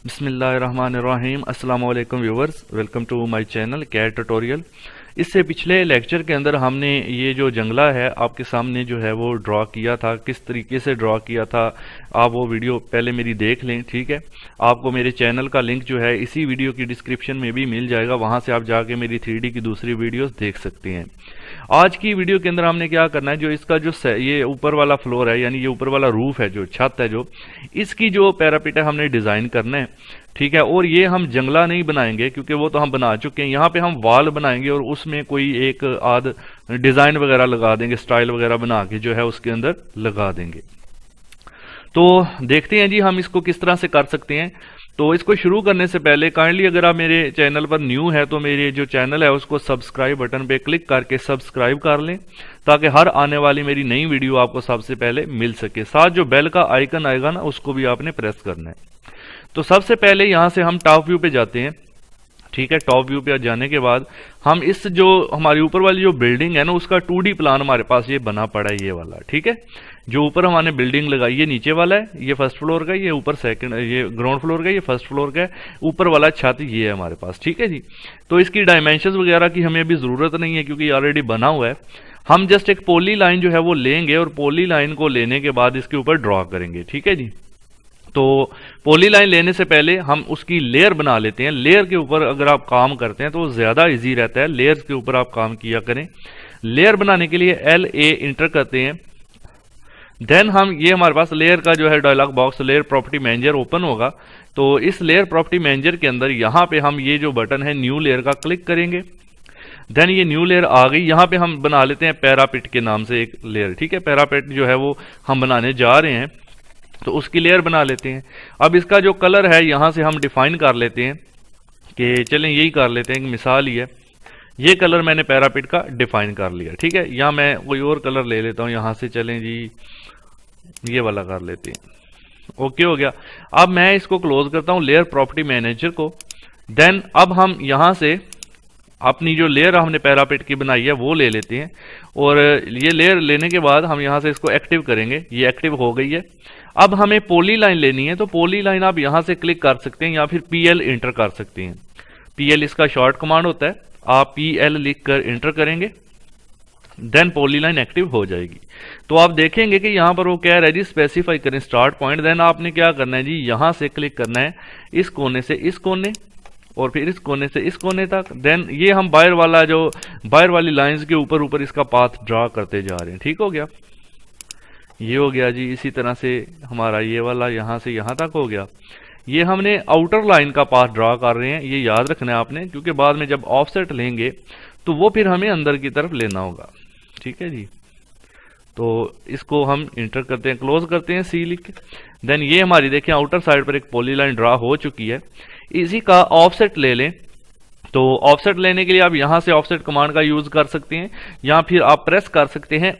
बिस्मिल्लाहिर्रहमानिर्रहीम। अस्सलाम वालेकुम viewers, welcome to my channel CAD tutorial. इससे पिछले लेक्चर के अंदर हमने ये जो जंगला है आपके सामने जो है वो ड्रॉ किया था। किस तरीके से ड्रॉ किया था आप वो वीडियो पहले मेरी देख लें, ठीक है। आपको मेरे चैनल का लिंक जो है इसी वीडियो की डिस्क्रिप्शन में भी मिल जाएगा, वहां से आप जाके मेरी 3D की दूसरी वीडियोस देख सकते हैं। आज की वीडियो के अंदर हमने क्या करना है, जो इसका जो ये ऊपर वाला फ्लोर है, यानी ये ऊपर वाला रूफ है, जो छत है, जो इसकी जो पैरापिट है हमने डिजाइन करना है, ठीक है। और ये हम जंगला नहीं बनाएंगे क्योंकि वो तो हम बना चुके हैं। यहाँ पे हम वॉल बनाएंगे और उसमें कोई एक आध डिजाइन वगैरह लगा देंगे, स्टाइल वगैरह बना के जो है उसके अंदर लगा देंगे। तो देखते हैं जी हम इसको किस तरह से कर सकते हैं। तो इसको शुरू करने से पहले काइंडली अगर आप मेरे चैनल पर न्यू है तो मेरे जो चैनल है उसको सब्सक्राइब बटन पे क्लिक करके सब्सक्राइब कर लें, ताकि हर आने वाली मेरी नई वीडियो आपको सबसे पहले मिल सके। साथ जो बेल का आइकन आएगा ना, उसको भी आपने प्रेस करना है। तो सबसे पहले यहां से हम टॉप व्यू पे जाते हैं, ठीक है। टॉप व्यू पे जाने के बाद हम इस जो हमारी ऊपर वाली जो बिल्डिंग है ना, उसका 2D प्लान हमारे पास ये बना पड़ा है, ये वाला, ठीक है। जो ऊपर हमने बिल्डिंग लगाई, ये नीचे वाला है, ये फर्स्ट फ्लोर का, ये ऊपर सेकंड, ये ग्राउंड फ्लोर का, ये फर्स्ट फ्लोर का है, ऊपर वाला छत ये है हमारे पास, ठीक है जी। तो इसकी डायमेंशंस वगैरह की हमें अभी जरूरत नहीं है क्योंकि ऑलरेडी बना हुआ है। हम जस्ट एक पॉली लाइन जो है वो लेंगे और पॉली लाइन को लेने के बाद इसके ऊपर ड्रॉ करेंगे, ठीक है जी। तो पॉली लाइन लेने से पहले हम उसकी लेयर बना लेते हैं। लेयर के ऊपर अगर आप काम करते हैं तो ज्यादा इजी रहता है, लेयर्स के ऊपर आप काम किया करें। लेयर बनाने के लिए LA इंटर करते हैं। देन हम ये हमारे पास लेयर का जो है dialog box, layer property manager open होगा। तो इस लेयर प्रॉपर्टी मैनेजर के अंदर यहां पे हम ये जो बटन है न्यू लेयर का क्लिक करेंगे। देन ये न्यू लेयर आ गई। यहां पे हम बना लेते हैं पैरापिट के नाम से एक लेयर, ठीक है। पैरापिट जो है वो हम बनाने जा रहे हैं, तो उसकी लेयर बना लेते हैं। अब इसका जो कलर है यहां से हम डिफाइन कर लेते हैं कि चलें यही कर लेते हैं, कि मिसाल ही है, ये कलर मैंने पैरापिट का डिफाइन कर लिया, ठीक है। या मैं कोई और कलर ले लेता हूं यहां से, चलें जी ये वाला कर लेते हैं। ओके हो गया। अब मैं इसको क्लोज करता हूं लेयर प्रॉपर्टी मैनेजर को। देन अब हम यहां से अपनी जो लेयर हमने पैरापिट की बनाई है वो ले लेते हैं, और ये लेयर लेने के बाद हम यहां से इसको एक्टिव करेंगे। ये एक्टिव हो गई है। अब हमें पॉली लाइन लेनी है, तो पॉली लाइन आप यहां से क्लिक कर सकते हैं या फिर PL इंटर कर सकते हैं। PL इसका शॉर्ट कमांड होता है, आप PL लिखकर इंटर करेंगे, देन पॉली लाइन एक्टिव हो जाएगी। तो आप देखेंगे कि यहां पर वो कह रहा है जी स्पेसिफाई करें स्टार्ट पॉइंट। देन आपने क्या करना है जी, यहां से क्लिक करना है इस कोने से इस कोने, और फिर इस कोने से इस कोने तक। देन ये हम बाहर वाला जो बाहर वाली लाइंस के ऊपर ऊपर इसका पाथ ड्रा करते जा रहे हैं, ठीक हो गया। ये हो गया जी। इसी तरह से हमारा ये वाला यहां से यहां तक हो गया। ये हमने आउटर लाइन का पाथ ड्रा कर रहे हैं, ये याद रखना है आपने, क्योंकि बाद में जब ऑफसेट लेंगे तो वो फिर हमें अंदर की तरफ लेना होगा, ठीक है जी। तो इसको हम इंटर करते हैं, क्लोज करते हैं C लिख के। देन ये हमारी देखिए आउटर साइड पर एक पॉली लाइन ड्रा हो चुकी है। इसी का ऑफसेट ले लें। तो ऑफसेट लेने के लिए आप यहां से ऑफसेट कमांड का यूज कर सकते हैं, या फिर आप प्रेस कर सकते हैं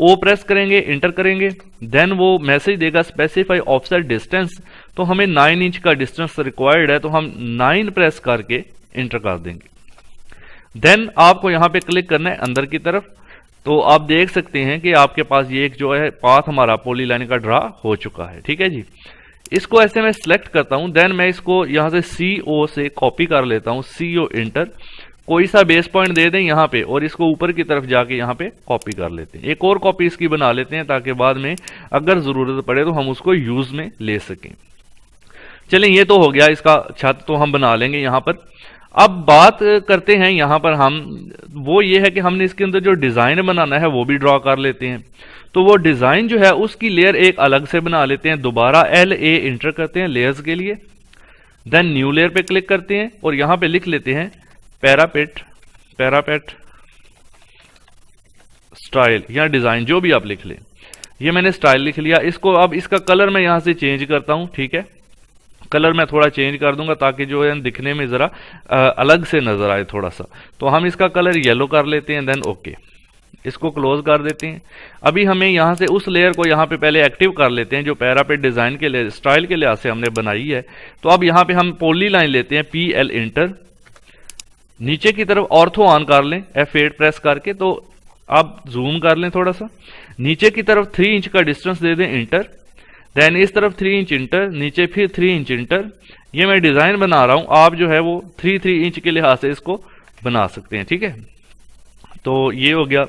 O प्रेस करेंगे, इंटर करेंगे। देन वो मैसेज देगा स्पेसिफाई ऑफसेट डिस्टेंस। तो हमें 9 इंच का डिस्टेंस रिक्वायर्ड है, तो हम 9 प्रेस करके इंटर कर देंगे। देन आपको यहां पे क्लिक करना है अंदर की तरफ। तो आप देख सकते हैं कि आपके पास ये एक जो है पाथ हमारा पॉली लाइन का ड्रा हो चुका है, ठीक है जी। इसको ऐसे मैं सिलेक्ट करता हूं। देन मैं इसको यहां से CO से कॉपी कर लेता हूं, CO इंटर। कोई सा बेस पॉइंट दे दें यहां पे, और इसको ऊपर की तरफ जाके यहां पे कॉपी कर लेते हैं। एक और कॉपी इसकी बना लेते हैं ताकि बाद में अगर जरूरत पड़े तो हम उसको यूज में ले सकें। चलें ये तो हो गया, इसका छत तो हम बना लेंगे यहां पर। अब बात करते हैं यहां पर हम, वो ये है कि हमने इसके अंदर जो डिजाइन बनाना है वो भी ड्रॉ कर लेते हैं। तो वो डिजाइन जो है उसकी लेयर एक अलग से बना लेते हैं। दोबारा LA इंटर करते हैं लेयर्स के लिए। देन न्यू लेयर पे क्लिक करते हैं और यहां पे लिख लेते हैं पैरापिट स्टाइल या डिजाइन, जो भी आप लिख लें। ये मैंने स्टाइल लिख लिया। इसको अब इसका कलर मैं यहां से चेंज करता हूं, ठीक है। कलर मैं थोड़ा चेंज कर दूंगा ताकि जो है दिखने में जरा अलग से नजर आए थोड़ा सा। तो हम इसका कलर येलो कर लेते हैं। देन ओके, इसको क्लोज कर देते हैं। अभी हमें यहां से उस लेयर को यहां पे पहले एक्टिव कर लेते हैं जो पैरापिट डिजाइन के लिए स्टाइल के लिहाज से हमने बनाई है। तो अब यहां पे हम पॉली लाइन लेते हैं, PL इंटर, नीचे की तरफ ऑर्थो ऑन कर लें F8 प्रेस करके। तो आप जूम कर लें थोड़ा सा, नीचे की तरफ 3 इंच का डिस्टेंस दे दें, इंटर। देन इस तरफ 3 इंच इंटर, नीचे फिर 3 इंच इंटर। ये मैं डिजाइन बना रहा हूं, आप जो है वो 3 इंच के लिहाज से इसको बना सकते हैं, ठीक है। तो ये हो गया।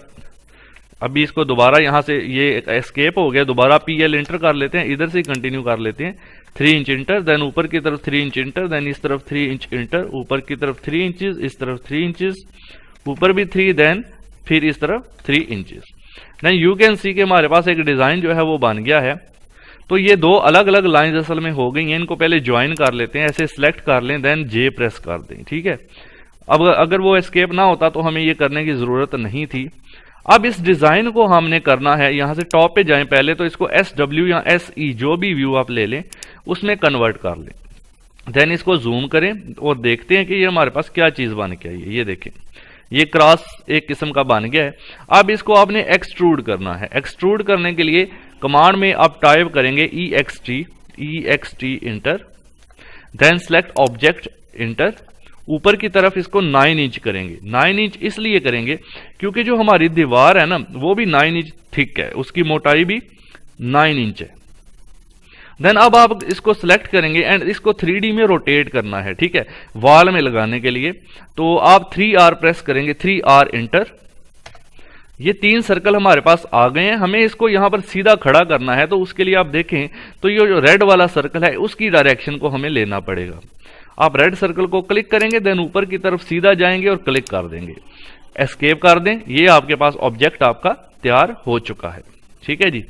अभी इसको दोबारा यहां से ये एस्केप हो गया, दोबारा PL इंटर कर लेते हैं, इधर से कंटिन्यू कर लेते हैं। 3 इंच इंटर, देन ऊपर की तरफ 3 इंच इंटर, देन इस तरफ 3 इंच इंटर, ऊपर की तरफ 3 इंचेस, इस तरफ 3 इंचेस, ऊपर भी 3, देन फिर इस तरफ 3 inches. Then you can see कि हमारे पास एक डिजाइन जो है वो बन गया है। तो ये दो अलग अलग लाइंस असल में हो गई हैं, इनको पहले ज्वाइन कर लेते हैं, ऐसे सिलेक्ट कर लें, देन J प्रेस कर दें, ठीक है। अब अगर वो एस्केप ना होता तो हमें ये करने की जरूरत नहीं थी। अब इस डिजाइन को हमने करना है, यहां से टॉप पे जाएं पहले, तो इसको SW या SE जो भी व्यू आप ले लें उसमें कन्वर्ट कर लें। देन इसको जूम करें और देखते हैं कि ये हमारे पास क्या चीज बन के आई है। ये देखें, ये क्रॉस एक किस्म का बन गया है। अब इसको आपने एक्सट्रूड करना है। एक्सट्रूड करने के लिए कमांड में आप टाइप करेंगे EXT enter, then select object enter, ऊपर की तरफ इसको 9 इंच करेंगे। 9 इंच इसलिए करेंगे क्योंकि जो हमारी दीवार है ना वो भी 9 इंच थिक है, उसकी मोटाई भी 9 इंच है। देन अब आप इसको सिलेक्ट करेंगे एंड इसको 3D में रोटेट करना है, ठीक है, वॉल में लगाने के लिए। तो आप 3R प्रेस करेंगे, 3R इंटर। ये 3 सर्कल हमारे पास आ गए हैं। हमें इसको यहां पर सीधा खड़ा करना है, तो उसके लिए आप देखें तो ये जो रेड वाला सर्कल है उसकी डायरेक्शन को हमें लेना पड़ेगा। आप रेड सर्कल को क्लिक करेंगे, देन ऊपर की तरफ सीधा जाएंगे और क्लिक कर देंगे, एस्केप कर दें। ये आपके पास ऑब्जेक्ट आपका तैयार हो चुका है, ठीक है जी।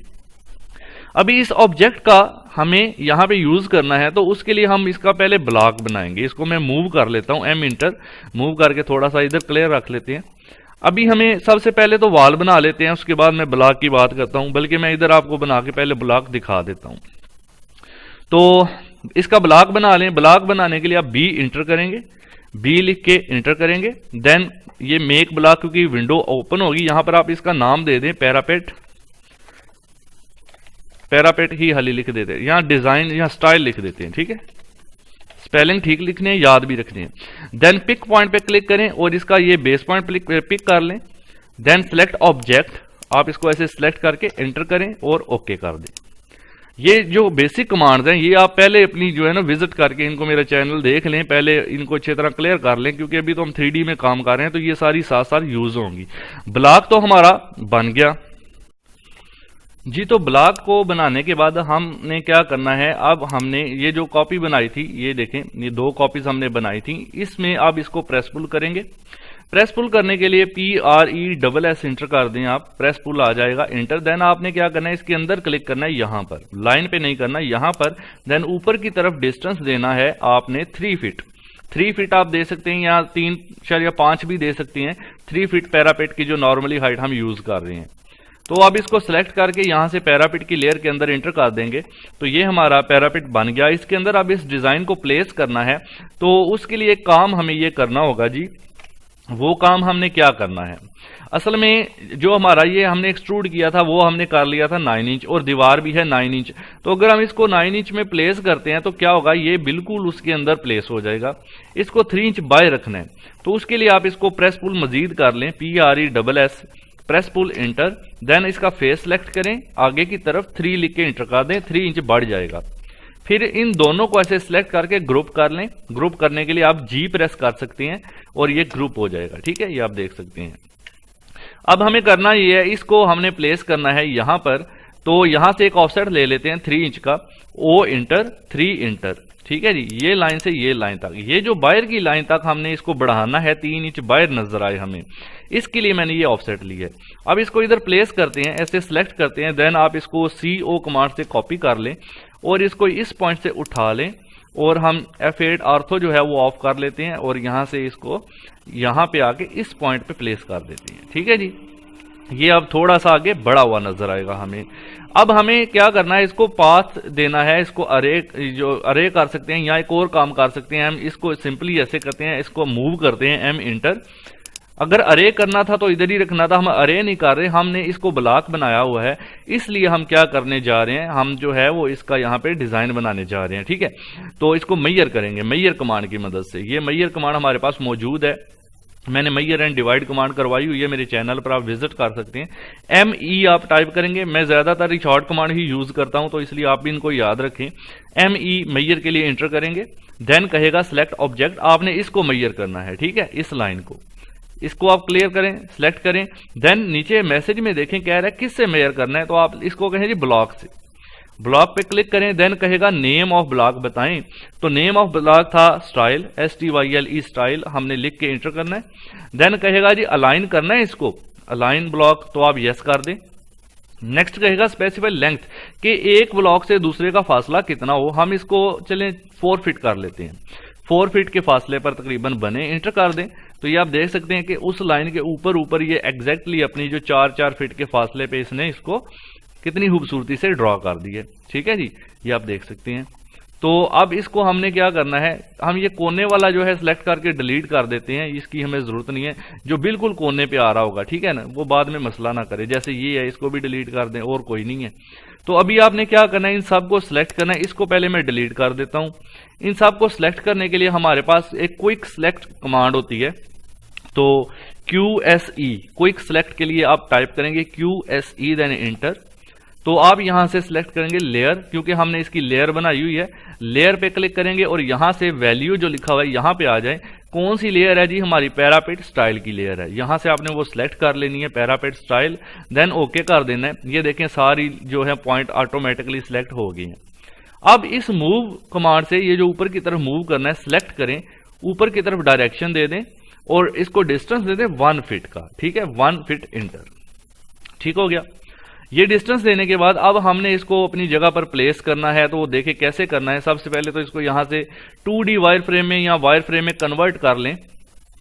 अभी इस ऑब्जेक्ट का हमें यहां पे यूज करना है, तो उसके लिए हम इसका पहले ब्लॉक बनाएंगे। इसको मैं मूव कर लेता हूं, M इंटर, मूव करके थोड़ा सा इधर क्लियर रख लेते हैं। अभी हमें सबसे पहले तो वॉल बना लेते हैं, उसके बाद मैं ब्लॉक की बात करता हूं, बल्कि मैं इधर आपको बना के पहले ब्लॉक दिखा देता हूं। तो इसका ब्लॉक बना लें। ब्लॉक बनाने के लिए आप B इंटर करेंगे, B लिख के इंटर करेंगे, देन ये मेक ब्लॉक, क्योंकि विंडो ओपन होगी, यहां पर आप इसका नाम दे दें पैरापेट, पैरापेट ही हाली लिख देते हैं, यहां डिजाइन या स्टाइल लिख देते हैं, ठीक है। स्पेलिंग ठीक लिखने हैं, याद भी रखने हैं। देन पिक पॉइंट पे क्लिक करें और इसका ये बेस पॉइंट पिक कर लें। देन सेलेक्ट ऑब्जेक्ट, आप इसको ऐसे सिलेक्ट करके एंटर करें और ओके कर दें। ये जो बेसिक कमांड्स हैं ये आप पहले अपनी जो है ना विजिट करके इनको मेरा चैनल देख लें, पहले इनको अच्छी तरह क्लियर कर लें, क्योंकि अभी तो हम 3D में काम कर रहे हैं, तो ये सारी साथ साथ यूज होंगी। ब्लॉक तो हमारा बन गया जी। तो ब्लॉक को बनाने के बाद हमने क्या करना है, अब हमने ये जो कॉपी बनाई थी, ये देखें, ये 2 कॉपीज हमने बनाई थी, इसमें अब इसको प्रेस पुल करेंगे। प्रेस पुल करने के लिए PRESS इंटर कर दें आप, प्रेस पुल आ जाएगा, इंटर। देन आपने क्या करना है, इसके अंदर क्लिक करना है, यहां पर लाइन पे नहीं करना, यहां पर। देन ऊपर की तरफ डिस्टेंस देना है आपने 3 फीट। 3 फीट आप दे सकते हैं, या 3.5 भी दे सकते हैं। 3 फीट पैरापेट की जो नॉर्मली हाइट हम यूज कर रहे हैं। तो अब इसको सिलेक्ट करके यहां से पैरापिट की लेयर के अंदर इंटर कर देंगे, तो ये हमारा पैरापिट बन गया। इसके अंदर अब इस डिजाइन को प्लेस करना है, तो उसके लिए एक काम हमें ये करना होगा जी। वो काम हमने क्या करना है, असल में जो हमारा ये हमने एक्सट्रूड किया था वो हमने कर लिया था 9 इंच, और दीवार भी है 9 इंच। तो अगर हम इसको 9 इंच में प्लेस करते हैं तो क्या होगा, ये बिल्कुल उसके अंदर प्लेस हो जाएगा। इसको 3 इंच बाय रखना है, तो उसके लिए आप इसको प्रेस पुल मजीद कर लें, PRESS, प्रेस पुल इंटर। देन इसका फेस सेलेक्ट करें, आगे की तरफ 3 लिख के इंटर कर दें, 3 इंच बढ़ जाएगा। फिर इन दोनों को ऐसे सिलेक्ट करके ग्रुप कर लें। ग्रुप करने के लिए आप G प्रेस कर सकते हैं और ये ग्रुप हो जाएगा, ठीक है, ये आप देख सकते हैं। अब हमें करना ये है, इसको हमने प्लेस करना है यहां पर। तो यहां से एक ऑफसेट ले लेते हैं 3 इंच का, O इंटर, 3 इंटर, ठीक है जी। ये लाइन से ये लाइन तक, ये जो बाहर की लाइन तक हमने इसको बढ़ाना है, 3 इंच बाहर नजर आए हमें, इसके लिए मैंने ये ऑफसेट ली है। अब इसको इधर प्लेस करते हैं, ऐसे सिलेक्ट करते हैं। देन आप इसको CO कमांड से कॉपी कर लें और इसको इस पॉइंट से उठा लें, और हम F8 ऑर्थो जो है वो ऑफ कर लेते हैं, और यहां से इसको यहां पे आके इस पॉइंट पे प्लेस कर देते हैं, ठीक है जी। ये अब थोड़ा सा आगे बढ़ा हुआ नजर आएगा हमें। अब हमें क्या करना है, इसको पाथ देना है, इसको अरे कर सकते हैं, या एक और काम कर सकते हैं हम। इसको सिंपली ऐसे करते हैं, इसको मूव करते हैं, M इंटर। अगर अरे करना था तो इधर ही रखना था, हम अरे नहीं कर रहे, हमने इसको ब्लॉक बनाया हुआ है, इसलिए हम क्या करने जा रहे हैं, हम जो है वो इसका यहाँ पे डिजाइन बनाने जा रहे हैं, ठीक है। तो इसको मैयर करेंगे, मैयर कमांड की मदद से। ये मैयर कमांड हमारे पास मौजूद है, मैंने मेजर एंड डिवाइड कमांड करवाई हुई है मेरे चैनल पर, आप विजिट कर सकते हैं। ME आप टाइप करेंगे, मैं ज्यादातर शॉर्ट कमांड ही यूज करता हूं तो इसलिए आप भी इनको याद रखें। ME मेजर के लिए इंटर करेंगे, देन कहेगा सिलेक्ट ऑब्जेक्ट, आपने इसको मेजर करना है, ठीक है, इस लाइन को, इसको आप क्लियर करें, सिलेक्ट करें। देन नीचे मैसेज में देखें कह रहा है किससे मेजर करना है, तो आप इसको कहें जी ब्लॉक से, ब्लॉक पे क्लिक करें। देन कहेगा नेम ऑफ ब्लॉक बताएं, तो नेम ऑफ ब्लॉक था स्टाइल, STYLE स्टाइल, हमने लिख के इंटर करना है। देन कहेगा जी अलाइन करना है इसको, अलाइन ब्लॉक, तो आप यस कर दें। नेक्स्ट कहेगा स्पेसिफाई लेंथ, कि एक ब्लॉक से दूसरे का फासला कितना हो, हम इसको चलें 4 फीट कर लेते हैं, 4 फीट के फासले पर तकरीबन बने, इंटर कर दें। तो ये आप देख सकते हैं कि उस लाइन के ऊपर ये एग्जैक्टली अपनी जो 4-4 फीट के फासले पे इसने इसको कितनी खूबसूरती से ड्रॉ कर दी है, ठीक है जी, ये आप देख सकते हैं। तो अब इसको हमने क्या करना है, हम ये कोने वाला जो है सिलेक्ट करके डिलीट कर देते हैं, इसकी हमें जरूरत नहीं है, जो बिल्कुल कोने पे आ रहा होगा, ठीक है ना, वो बाद में मसला ना करे, जैसे ये है इसको भी डिलीट कर दें, और कोई नहीं है। तो अभी आपने क्या करना है, इन सब को सिलेक्ट करना है, इसको पहले मैं डिलीट कर देता हूं। इन सब को सिलेक्ट करने के लिए हमारे पास एक क्विक सिलेक्ट कमांड होती है, तो QSE क्विक सिलेक्ट के लिए आप टाइप करेंगे QSE, देन इंटर। तो आप यहां से सिलेक्ट करेंगे लेयर, क्योंकि हमने इसकी लेयर बनाई हुई है, लेयर पे क्लिक करेंगे और यहां से वैल्यू जो लिखा हुआ है यहां पे आ जाए। कौन सी लेयर है जी, हमारी पैरापिट स्टाइल की लेयर है, यहां से आपने वो सिलेक्ट कर लेनी है पैरापिट स्टाइल, देन ओके कर देना है। ये देखें सारी जो है पॉइंट ऑटोमेटिकली सिलेक्ट हो गई है। अब इस मूव कमांड से ये जो ऊपर की तरफ मूव करना है, सिलेक्ट करें, ऊपर की तरफ डायरेक्शन दे दें और इसको डिस्टेंस दे दें 1 फीट का, ठीक है, 1 फीट इंटर, ठीक हो गया। ये डिस्टेंस देने के बाद अब हमने इसको अपनी जगह पर प्लेस करना है, तो वो देखें कैसे करना है। सबसे पहले तो इसको यहां से 2D वायर फ्रेम में या वायर फ्रेम में कन्वर्ट कर लें,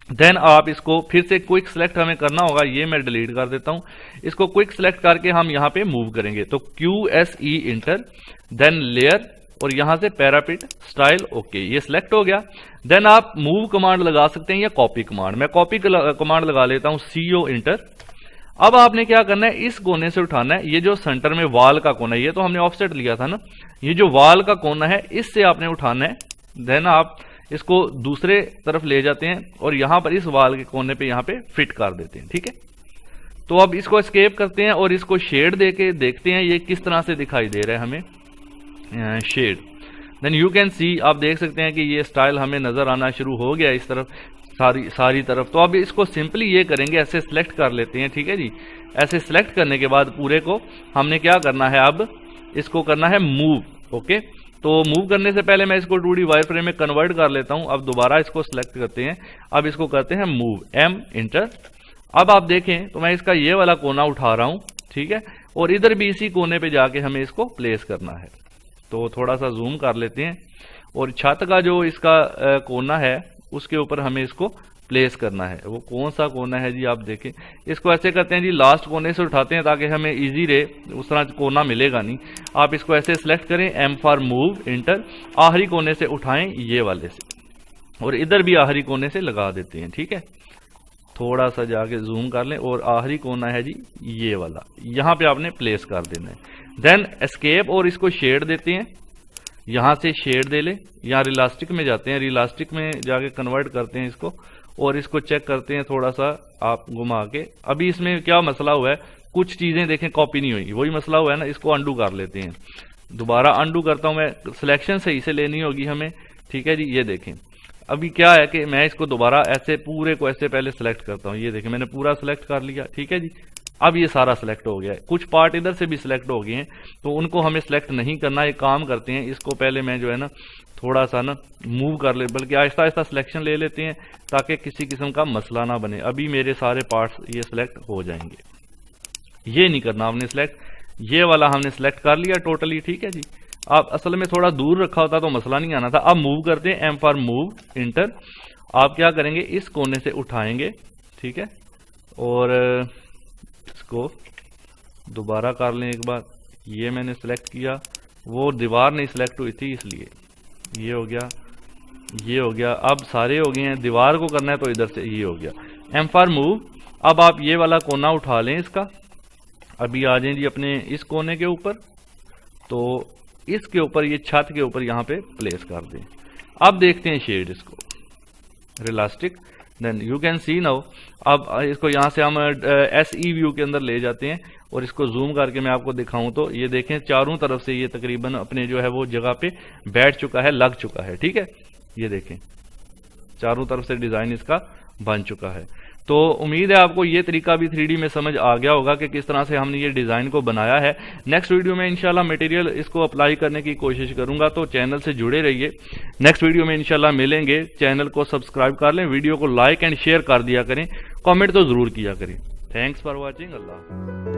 देन आप इसको फिर से क्विक सिलेक्ट हमें करना होगा, ये मैं डिलीट कर देता हूं। इसको क्विक सिलेक्ट करके हम यहां पे मूव करेंगे, तो QSE इंटर, देन लेयर और यहां से पैरापिट स्टाइल, ओके, ये सिलेक्ट हो गया। देन आप मूव कमांड लगा सकते हैं या कॉपी कमांड, मैं कॉपी कमांड लगा लेता हूं, CO इंटर। अब आपने क्या करना है, इस कोने से उठाना है, ये जो सेंटर में वाल का कोना है, ये तो हमने ऑफसेट लिया था ना, ये जो वाल का कोना है इससे आपने उठाना है। देन आप इसको दूसरे तरफ ले जाते हैं और यहां पर इस वाल के कोने पे यहां पे फिट कर देते हैं, ठीक है। तो अब इसको एस्केप करते हैं और इसको शेड देके देखते हैं ये किस तरह से दिखाई दे रहा है हमें, shade. Then you can see, आप देख सकते हैं कि ये स्टाइल हमें नजर आना शुरू हो गया इस तरफ, सारी तरफ। तो अब इसको सिंपली ये करेंगे, ऐसे सिलेक्ट कर लेते हैं, ठीक है जी। ऐसे सिलेक्ट करने के बाद पूरे को हमने क्या करना है, अब इसको करना है मूव, ओके। तो मूव करने से पहले मैं इसको 2D वायर फ्रेम में कन्वर्ट कर लेता हूं। अब दोबारा इसको सिलेक्ट करते हैं, अब इसको करते हैं मूव, M इंटर। अब आप देखें तो मैं इसका ये वाला कोना उठा रहा हूं, ठीक है, और इधर भी इसी कोने पे जाके हमें इसको प्लेस करना है। तो थोड़ा सा जूम कर लेते हैं और छत का जो इसका कोना है उसके ऊपर हमें इसको प्लेस करना है। वो कौन सा कोना है जी, आप देखें, इसको ऐसे करते हैं जी, लास्ट कोने से उठाते हैं ताकि हमें इजी रहे, उस तरह कोना मिलेगा नहीं। आप इसको ऐसे सिलेक्ट करें, M फॉर मूव इंटर, आखिरी कोने से उठाएं ये वाले से और इधर भी आखिरी कोने से लगा देते हैं, ठीक है। थोड़ा सा जाके जूम कर लें और आखिरी कोना है जी ये वाला, यहां पे आपने प्लेस कर देना है। देन एस्केप और इसको शेड देते हैं, यहां से शेड दे ले, यहाँ रिलास्टिक में जाते हैं, रिलास्टिक में जाके कन्वर्ट करते हैं इसको और इसको चेक करते हैं थोड़ा सा आप घुमा के। अभी इसमें क्या मसला हुआ है, कुछ चीजें देखें कॉपी नहीं हुई, वही मसला हुआ है ना, इसको अंडू कर लेते हैं। दोबारा अंडू करता हूं मैं, सिलेक्शन सही से लेनी होगी हमें, ठीक है जी। ये देखें अभी क्या है कि मैं इसको दोबारा ऐसे पूरे को ऐसे पहले सिलेक्ट करता हूं, ये देखें मैंने पूरा सिलेक्ट कर लिया, ठीक है जी। अब ये सारा सिलेक्ट हो गया है, कुछ पार्ट इधर से भी सिलेक्ट हो गए हैं, तो उनको हमें सिलेक्ट नहीं करना। एक काम करते हैं, इसको पहले मैं जो है ना थोड़ा सा ना मूव कर ले, बल्कि आहिस्ता आहिस्ता सिलेक्शन ले लेते हैं ताकि किसी किस्म का मसला ना बने। अभी मेरे सारे पार्ट्स ये सिलेक्ट हो जाएंगे, ये नहीं करना आपने सिलेक्ट, ये वाला हमने सिलेक्ट कर लिया टोटली, ठीक है जी। आप असल में थोड़ा दूर रखा होता तो मसला नहीं आना था। अब मूव करते हैं, M फॉर मूव इंटर। आप क्या करेंगे, इस कोने से उठाएंगे, ठीक है, और इसको दोबारा कर लें एक बार। ये मैंने सिलेक्ट किया, वो दीवार नहीं सिलेक्ट हुई थी इसलिए ये हो गया, ये हो गया। अब सारे हो गए हैं, दीवार को करना है तो इधर से ये हो गया, M फॉर मूव। अब आप ये वाला कोना उठा लें इसका, अभी आ जाएं जी अपने इस कोने के ऊपर, तो इसके ऊपर ये छत के ऊपर यहाँ पे प्लेस कर दें। अब देखते हैं शेड, इसको realistic, then you can see now. अब इसको यहाँ से हम SE व्यू के अंदर ले जाते हैं और इसको जूम करके मैं आपको दिखाऊं तो ये देखें चारों तरफ से ये तकरीबन अपने जो है वो जगह पे बैठ चुका है, लग चुका है। ठीक है, ये देखें चारों तरफ से डिजाइन इसका बन चुका है। तो उम्मीद है आपको ये तरीका भी 3D में समझ आ गया होगा कि किस तरह से हमने ये डिजाइन को बनाया है। नेक्स्ट वीडियो में इंशाल्लाह मटेरियल इसको अप्लाई करने की कोशिश करूंगा, तो चैनल से जुड़े रहिए। नेक्स्ट वीडियो में इंशाल्लाह मिलेंगे। चैनल को सब्सक्राइब कर लें, वीडियो को लाइक एंड शेयर कर दिया करें, कमेंट तो जरूर किया करें। Thanks for watching. अल्लाह।